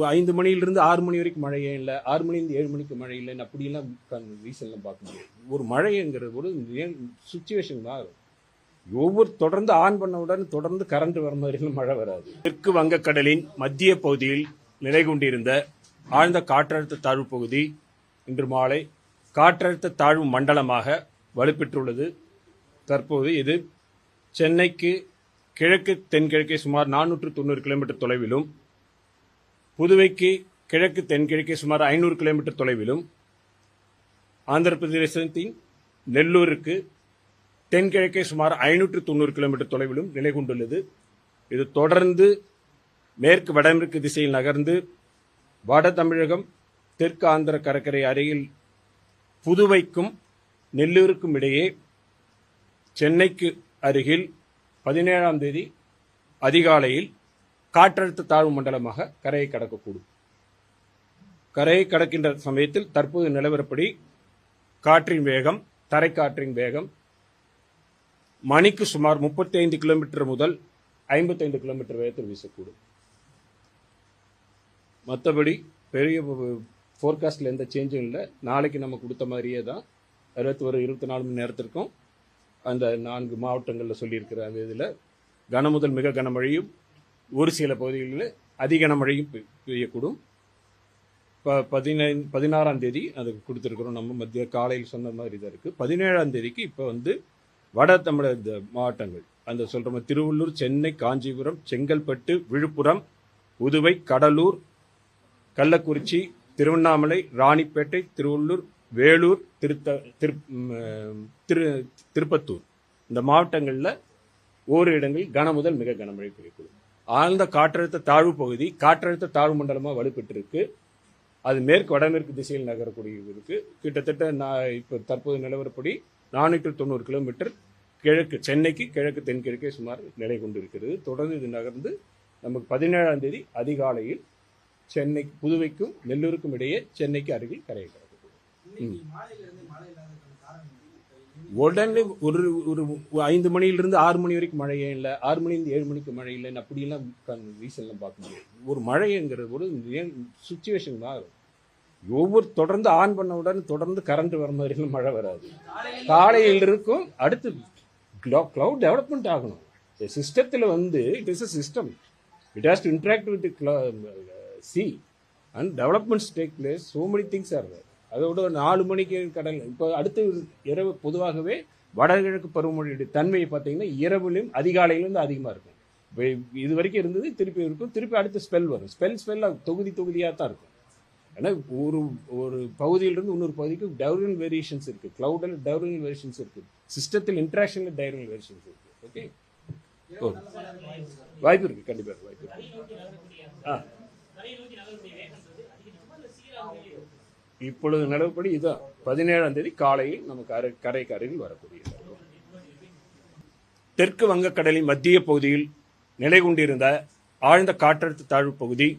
5 மணியிலிருந்து 6 மணி வரைக்கும் மழையே இல்லை, 6 மணிலேருந்து 7 மணிக்கு மழை இல்லைன்னு அப்படிலாம் ரீசன்லாம் பார்க்க முடியாது. ஒரு மழைங்கிறது ஒரு சுச்சுவேஷன் தான். ஒவ்வொரு தொடர்ந்து ஆன் பண்ணவுடன் தொடர்ந்து கரண்ட் வர மாதிரிலாம் மழை வராது. தெற்கு வங்கக்கடலின் மத்திய பகுதியில் நிலை கொண்டிருந்த ஆழ்ந்த காற்றழுத்த தாழ்வு பகுதி இன்று மாலை காற்றழுத்த தாழ்வு மண்டலமாக வலுப்பெற்றுள்ளது. தற்போது இது சென்னைக்கு கிழக்கு தென்கிழக்கே சுமார் 490 கிலோமீட்டர் தொலைவிலும், புதுவைக்கு கிழக்கு தென்கிழக்கே சுமார் 500 கிலோமீட்டர் தொலைவிலும், ஆந்திர பிரதேசத்தின் நெல்லூருக்கு தென்கிழக்கே சுமார் 590 கிலோமீட்டர் தொலைவிலும் நிலை கொண்டுள்ளது. இது தொடர்ந்து மேற்கு வடமேற்கு திசையில் நகர்ந்து வட தமிழகம், தெற்கு ஆந்திர கடற்கரை அருகில் புதுவைக்கும் நெல்லூருக்கும் இடையே சென்னைக்கு அருகில் 17ஆம் தேதி அதிகாலையில் காற்றழுத்த தாழ்வு மண்டலமாக கரையை கடக்கக்கூடும். கரையை கடக்கின்ற சமயத்தில் தற்போது நிலவரப்படி காற்றின் வேகம், தரைக்காற்றின் வேகம் மணிக்கு சுமார் 35 கிலோமீட்டர் முதல் 55 கிலோமீட்டர் வேகத்தில் வீசக்கூடும். மற்றபடி பெரிய ஃபோர்காஸ்டில் எந்த சேஞ்சும் இல்லை. நாளைக்கு நம்ம கொடுத்த மாதிரியே தான் 24 மணி நேரத்திற்கும் அந்த 4 மாவட்டங்களில் சொல்லியிருக்கிற அந்த இதில் கனமுதல் மிக கனமழையும், ஒரு சில பகுதிகளில் அதி கனமழையும் பெய்யக்கூடும். இப்போ 16ஆம் தேதி அதுக்கு கொடுத்துருக்குறோம். நம்ம மத்திய காலையில் சொன்ன மாதிரி தான் இருக்குது. 17ஆம் தேதிக்கு இப்போ வட தமிழக மாவட்டங்கள் அந்த சொல்கிற திருவள்ளூர், சென்னை, காஞ்சிபுரம், செங்கல்பட்டு, விழுப்புரம், புதுவை, கடலூர், கள்ளக்குறிச்சி, திருவண்ணாமலை, ராணிப்பேட்டை, திருவள்ளூர், வேலூர், திருப்பத்தூர் இந்த மாவட்டங்களில் ஓரு இடங்களில் கனமுதல் மிக கனமழை பெய்யக்கூடும். ஆழ்ந்த காற்றழுத்த தாழ்வு பகுதி காற்றழுத்த தாழ்வு மண்டலமாக வலுப்பெற்றிருக்கு. அது மேற்கு வடமேற்கு திசையில் நகரக்கூடிய இருக்கு. கிட்டத்தட்ட இப்போ தற்போது நிலவரப்படி 490 கிலோமீட்டர் கிழக்கு சென்னைக்கு கிழக்கு தென்கிழக்கே சுமார் நிலை கொண்டு இருக்கிறது. தொடர்ந்து இது நகர்ந்து நமக்கு 17ஆம் தேதி அதிகாலையில் சென்னை புதுவைக்கும் நெல்லூருக்கும் இடையே சென்னைக்கு அருகில் கரையை கடக்கக்கூடும். உடனே ஒரு 5 மணியிலிருந்து 6 மணி வரைக்கும் மழையே இல்லை, 6 மணிலேருந்து 7 மணிக்கு மழை இல்லைன்னு அப்படிலாம் ரீசன்லாம் பார்க்க முடியாது. ஒரு மழைங்கிறது ஒரு சுச்சுவேஷன் தான். ஒவ்வொரு தொடர்ந்து ஆன் பண்ணவுடன் தொடர்ந்து கரண்ட் வர மாதிரிலாம் மழை வராது. காலையில் இருக்கும். அடுத்து கிளவுட் டெவலப்மெண்ட் ஆகணும். சிஸ்டத்தில் it is a system. It has to interact with C and developments take place. So many things are there. அதோட 4 மணிக்கு கடல் இப்போ அடுத்து இரவு பொதுவாகவே வடகிழக்கு பருவமழையுடைய தன்மையை பார்த்தீங்கன்னா இரவுலையும் அதிகாலையிலும் அதிகமாக இருக்கும். இப்போ இது வரைக்கும் இருந்தது திருப்பி இருக்கும். திருப்பி அடுத்து ஸ்பெல் வரும். ஸ்பெல்லாக தொகுதியாக தான் இருக்கும். ஏன்னா ஒரு பகுதியிலிருந்து இன்னொரு பகுதிக்கு டைரல் வேரியேஷன்ஸ் இருக்கு. கிளவுடில் டைரல் வேரியேஷன்ஸ் இருக்கு. சிஸ்டத்தில் இன்ட்ராக்ஷனில் டைரல் வேரியேஷன்ஸ் இருக்கு. ஓகே, வாய்ப்பு இருக்கு, கண்டிப்பாக வாய்ப்பு இருக்கு. இப்பொழுது நிலவுப்படி இதுதான் 17ஆம் தேதி காலையில் நமக்கு கரைக்கு அருகில் வரக்கூடியது. தெற்கு வங்கக்கடலின் மத்திய பகுதியில் நிலை கொண்டிருந்த ஆழ்ந்த காற்றழுத்த தாழ்வு பகுதி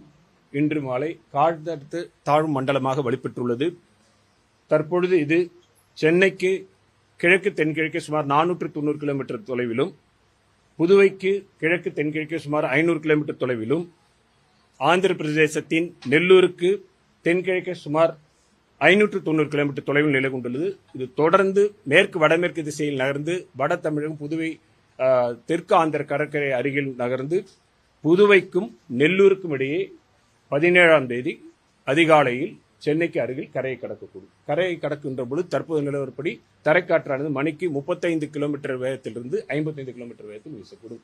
இன்று மாலை காற்றழுத்த தாழ்வு மண்டலமாக வலுப்பெற்றுள்ளது. தற்பொழுது இது சென்னைக்கு கிழக்கு தென்கிழக்கே சுமார் 490 கிலோமீட்டர் தொலைவிலும், புதுவைக்கு கிழக்கு தென்கிழக்கே சுமார் 500 கிலோமீட்டர் தொலைவிலும், ஆந்திர பிரதேசத்தின் நெல்லூருக்கு தென்கிழக்கே சுமார் 590 கிலோமீட்டர் தொலைவில் நிலை கொண்டுள்ளது. இது தொடர்ந்து மேற்கு வடமேற்கு திசையில் நகர்ந்து வட தமிழகம், புதுவை, தெற்கு ஆந்திர கடற்கரை அருகில் நகர்ந்து புதுவைக்கும் நெல்லூருக்கும் இடையே 17ஆம் தேதி அதிகாலையில் சென்னைக்கு அருகில் கரையை கடக்கக்கூடும். கரையை கடக்கின்ற பொழுது தற்போது நிலவரப்படி தரைக்காற்றானது மணிக்கு 35 கிலோமீட்டர் வேகத்திலிருந்து 55 கிலோமீட்டர் வேகத்தில் வீசக்கூடும்.